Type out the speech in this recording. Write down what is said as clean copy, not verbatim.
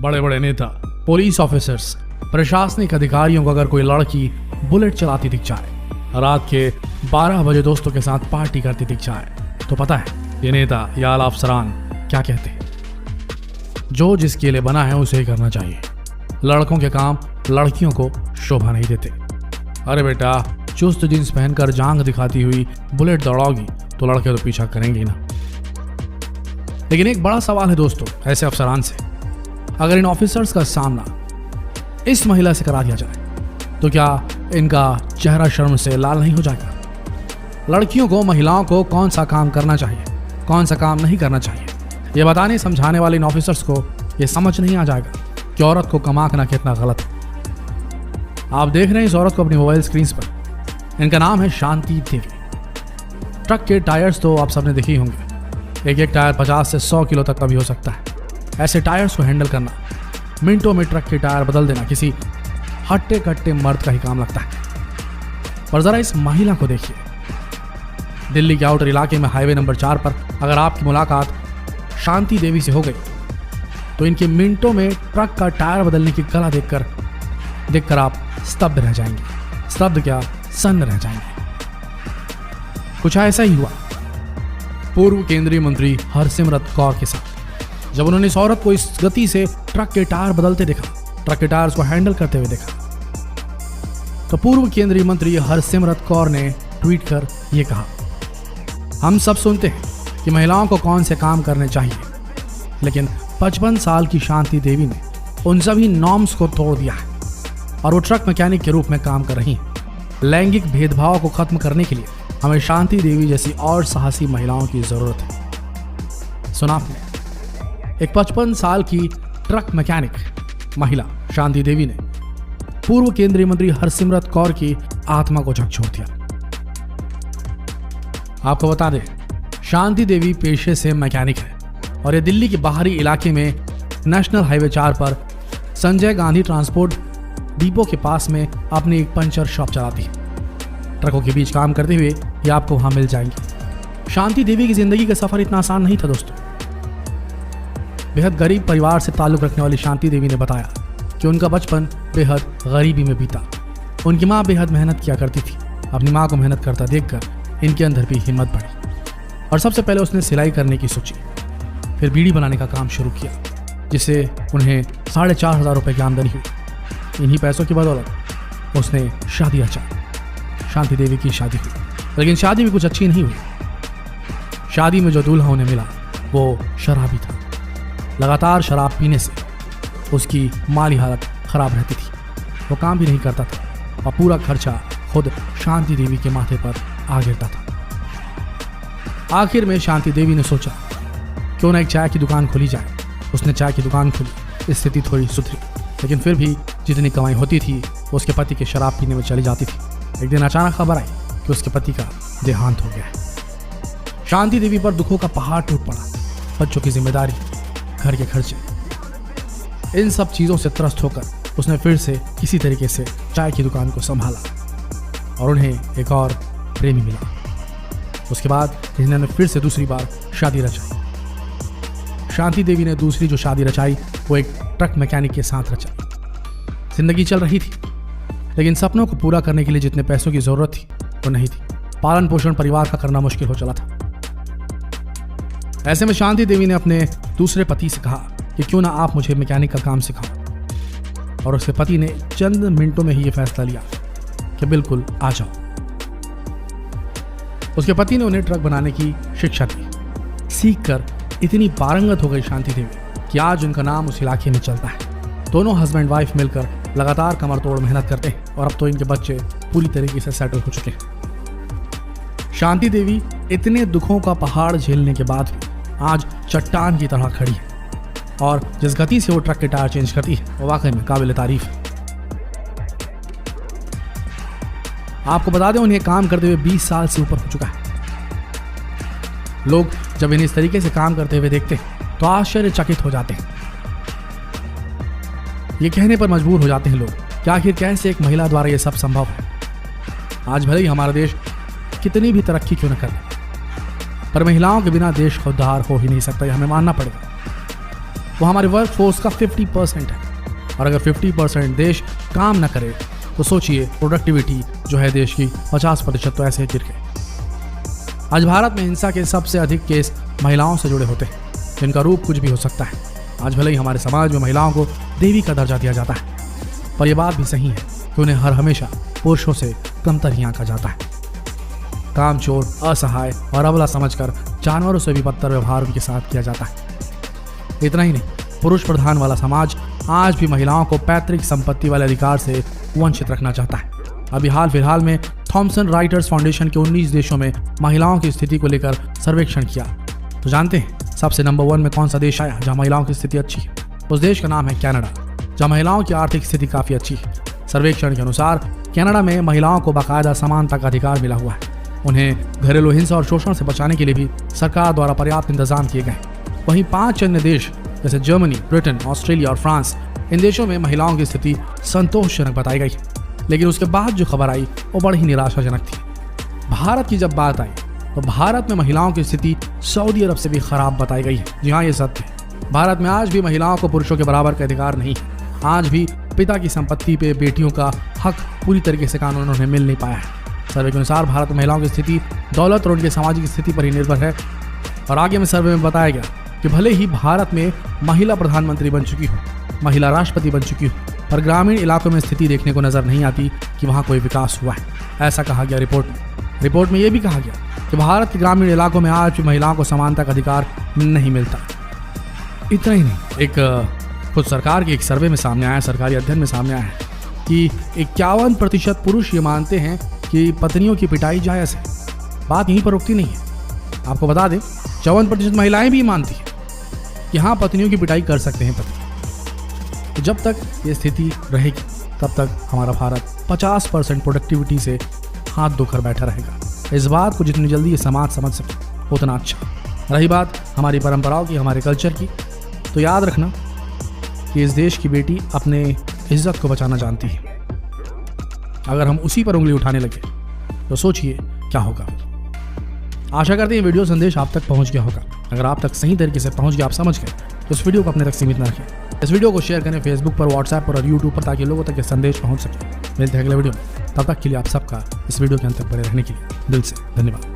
बड़े बड़े नेता, पुलिस ऑफिसर्स, प्रशासनिक अधिकारियों को अगर कोई लड़की बुलेट चलाती दिख जाए, रात के 12 बजे दोस्तों के साथ पार्टी करती दिख जाए, तो पता है ये नेता या आला अफसरान क्या कहते हैं? जो जिसके लिए बना है उसे ही करना चाहिए। लड़कों के काम लड़कियों को शोभा नहीं देते। अरे बेटा, चुस्त जींस पहनकर जांग दिखाती हुई बुलेट दौड़ाओगी तो लड़के तो पीछा करेंगे ना। लेकिन एक बड़ा सवाल है दोस्तों ऐसे अफसरान से, अगर इन ऑफिसर्स का सामना इस महिला से करा दिया जाए तो क्या इनका चेहरा शर्म से लाल नहीं हो जाएगा? लड़कियों को, महिलाओं को कौन सा काम करना चाहिए, कौन सा काम नहीं करना चाहिए, ये बताने समझाने वाले इन ऑफिसर्स को ये समझ नहीं आ जाएगा कि औरत को कमाना कितना गलत है। आप देख रहे हैं इस औरत को अपनी मोबाइल स्क्रीन पर। इनका नाम है शांति देवी। ट्रक के टायर्स तो आप सबने देखे ही होंगे। एक एक टायर 50 से 100 किलो तक का भी हो सकता है। ऐसे टायर्स को हैंडल करना, मिनटों में ट्रक के टायर बदल देना किसी हट्टे कट्टे मर्द का ही काम लगता है। पर जरा इस महिला को देखिए। दिल्ली के आउटर इलाके में हाईवे नंबर 4 पर अगर आपकी मुलाकात शांति देवी से हो गई तो इनके मिनटों में ट्रक का टायर बदलने की कला देखकर आप स्तब्ध रह जाएंगे। स्तब्ध क्या, सन्न रह जाएंगे। कुछ ऐसा ही हुआ पूर्व केंद्रीय मंत्री हरसिमरत कौर के साथ, जब उन्होंने इस औरत को इस गति से ट्रक के टायर बदलते देखा, ट्रक के टायर्स को हैंडल करते हुए देखा, तो पूर्व केंद्रीय मंत्री हरसिमरत कौर ने ट्वीट कर यह कहा, हम सब सुनते हैं कि महिलाओं को कौन से काम करने चाहिए, लेकिन 55 साल की शांति देवी ने उन सभी नॉर्म्स को तोड़ दिया है और वो ट्रक मैकेनिक के रूप में काम कर रही हैं। लैंगिक भेदभाव को खत्म करने के लिए हमें शांति देवी जैसी और साहसी महिलाओं की जरूरत है। सुना आपने, एक 55 साल की ट्रक मैकेनिक महिला शांति देवी ने पूर्व केंद्रीय मंत्री हरसिमरत कौर की आत्मा को झकझोर दिया। आपको बता दें, शांति देवी पेशे से मैकेनिक है और ये दिल्ली के बाहरी इलाके में नेशनल हाईवे 4 पर संजय गांधी ट्रांसपोर्ट डिपो के पास में अपनी एक पंचर शॉप चलाती है। ट्रकों के बीच काम करते हुए ये आपको वहां मिल जाएंगे। शांति देवी की जिंदगी का सफर इतना आसान नहीं था दोस्तों। बेहद गरीब परिवार से ताल्लुक रखने वाली शांति देवी ने बताया कि उनका बचपन बेहद गरीबी में बीता। उनकी माँ बेहद मेहनत किया करती थी। अपनी माँ को मेहनत करता देखकर इनके अंदर भी हिम्मत बढ़ी और सबसे पहले उसने सिलाई करने की सोची, फिर बीड़ी बनाने का काम शुरू किया, जिससे उन्हें 4,500 रुपये की आमदनी हुई। इन्हीं पैसों की बदौलत उसने शादी रचाई। शांति देवी की शादी हुई, लेकिन शादी भी कुछ अच्छी नहीं हुई। शादी में जो दूल्हा उन्हें मिला वो शराबी था। लगातार शराब पीने से उसकी माली हालत खराब रहती थी। वो काम भी नहीं करता था और पूरा खर्चा खुद शांति देवी के माथे पर आ गिरता था। आखिर में शांति देवी ने सोचा क्यों ना एक चाय की दुकान खोली जाए। उसने चाय की दुकान खोली। स्थिति थोड़ी सुधरी, लेकिन फिर भी जितनी कमाई होती थी वो उसके पति के शराब पीने में चली जाती थी। एक दिन अचानक खबर आई कि उसके पति का देहांत हो गया है। शांति देवी पर दुखों का पहाड़ टूट पड़ा। बच्चों की जिम्मेदारी, घर के खर्चे, इन सब चीज़ों से त्रस्त होकर उसने फिर से किसी तरीके से चाय की दुकान को संभाला और उन्हें एक और प्रेमी मिला। उसके बाद इन्होंने फिर से दूसरी बार शादी रचाई। शांति देवी ने दूसरी जो शादी रचाई वो एक ट्रक मैकेनिक के साथ रचाई। जिंदगी चल रही थी, लेकिन सपनों को पूरा करने के लिए जितने पैसों की जरूरत थी वो नहीं थी। पालन पोषण परिवार का करना मुश्किल हो चला था। ऐसे में शांति देवी ने अपने दूसरे पति से कहा कि क्यों ना आप मुझे मैकेनिक का काम सिखाओ, और उसके पति ने चंद मिनटों में ही ये फैसला लिया कि बिल्कुल आ जाओ। उसके पति ने उन्हें ट्रक बनाने की शिक्षा दी। सीखकर इतनी पारंगत हो गई शांति देवी कि आज उनका नाम उस इलाके में चलता है। दोनों हस्बैंड वाइफ मिलकर लगातार कमर तोड़ मेहनत करते हैं और अब तो इनके बच्चे पूरी तरीके से सेटल हो चुके हैं। शांति देवी इतने दुखों का पहाड़ झेलने के बाद भी आज चट्टान की तरह खड़ी है और जिस गति से वो ट्रक के टायर चेंज करती है वो वाकई में काबिल तारीफ है। आपको बता दें, उन्हें काम करते हुए 20 साल से ऊपर हो चुका है। लोग जब इन्हें इस तरीके से काम करते हुए देखते हैं तो आश्चर्यचकित हो जाते हैं। ये कहने पर मजबूर हो जाते हैं लोग कि आखिर कैसे एक महिला द्वारा ये सब संभव है। आज भले ही हमारा देश कितनी भी तरक्की क्यों न करे, पर महिलाओं के बिना देश खुददार हो ही नहीं सकता, ये हमें मानना पड़ेगा। वो हमारे वर्क फोर्स का 50% है। और अगर 50% देश काम न करे तो सोचिए प्रोडक्टिविटी जो है देश की 50% तो ऐसे ही गिर गए। आज भारत में हिंसा के सबसे अधिक केस महिलाओं से जुड़े होते हैं, जिनका रूप कुछ भी हो सकता है। आज भले ही हमारे समाज में महिलाओं को देवी का दर्जा दिया जाता है, पर यह बात भी सही है कि उन्हें हर हमेशा पुरुषों से कमतर ही आंका जाता है। कामचोर, असहाय और अबला समझकर जानवरों से भी बदतर व्यवहार उनके साथ किया जाता है। इतना ही नहीं, पुरुष प्रधान वाला समाज आज भी महिलाओं को पैतृक संपत्ति वाले अधिकार से वंचित रखना चाहता है। अभी हाल फिलहाल में थॉमसन राइटर्स फाउंडेशन के 19 देशों में महिलाओं की स्थिति को लेकर सर्वेक्षण किया। तो जानते हैं सबसे नंबर 1 में कौन सा देश आया जहां महिलाओं की स्थिति अच्छी है? उस देश का नाम है कनाडा, जहां महिलाओं की आर्थिक स्थिति काफी अच्छी है। सर्वेक्षण के अनुसार कनाडा में महिलाओं को बाकायदा समानता का अधिकार मिला हुआ है। उन्हें घरेलू हिंसा और शोषण से बचाने के लिए भी सरकार द्वारा पर्याप्त इंतजाम किए गए। वहीं 5 अन्य देश जैसे जर्मनी, ब्रिटेन, ऑस्ट्रेलिया और फ्रांस, इन देशों में महिलाओं की स्थिति संतोषजनक बताई गई। लेकिन उसके बाद जो खबर आई वो बड़ी ही निराशाजनक थी। भारत की जब बात आई तो भारत में महिलाओं की स्थिति सऊदी अरब से भी खराब बताई गई है। जी हाँ, ये सत्य है। भारत में आज भी महिलाओं को पुरुषों के बराबर का अधिकार नहीं है। आज भी पिता की संपत्ति पे बेटियों का हक पूरी तरीके से कानून उन्हें मिल नहीं पाया है। सर्वे के अनुसार भारत में महिलाओं की स्थिति दौलत और उनकी सामाजिक स्थिति पर ही निर्भर है। और आगे में सर्वे में बताया गया कि भले ही भारत में महिला प्रधानमंत्री बन चुकी हो, महिला राष्ट्रपति बन चुकी हो, पर ग्रामीण इलाकों में स्थिति देखने को नजर नहीं आती कि वहां कोई विकास हुआ है। ऐसा कहा गया रिपोर्ट में यह भी कहा गया कि भारत के ग्रामीण इलाकों में आज भी महिलाओं को समानता का अधिकार नहीं मिलता। इतना ही नहीं, एक खुद सरकार के एक सर्वे में सामने आया, सरकारी अध्ययन में सामने आया है कि 51% पुरुष ये मानते हैं कि पत्नियों की पिटाई जायज है। बात यहीं पर रुकती नहीं है। आपको बता दें 54% महिलाएं भी मानती हैं कि हाँ, पत्नियों की पिटाई कर सकते हैं पति। तो जब तक ये स्थिति रहेगी तब तक हमारा भारत 50% प्रोडक्टिविटी से हाथ धोकर बैठा रहेगा। इस बात को जितनी जल्दी ये समाज समझ सके उतना अच्छा। रही बात हमारी परंपराओं की, हमारे कल्चर की, तो याद रखना कि इस देश की बेटी अपने इज्जत को बचाना जानती है। अगर हम उसी पर उंगली उठाने लगे तो सोचिए क्या होगा। आशा करते हैं वीडियो संदेश आप तक पहुंच गया होगा। अगर आप तक सही तरीके से पहुंच गया, आप समझ गए, तो इस वीडियो को अपने तक सीमित न रखें। इस वीडियो को शेयर करें फेसबुक पर, व्हाट्सएप पर और यूट्यूब पर, ताकि लोगों तक ये संदेश पहुंच सके। मिलते हैं अगले वीडियो में। तब तक के लिए आप सबका इस वीडियो के अंत तक बने रहने के लिए दिल से धन्यवाद।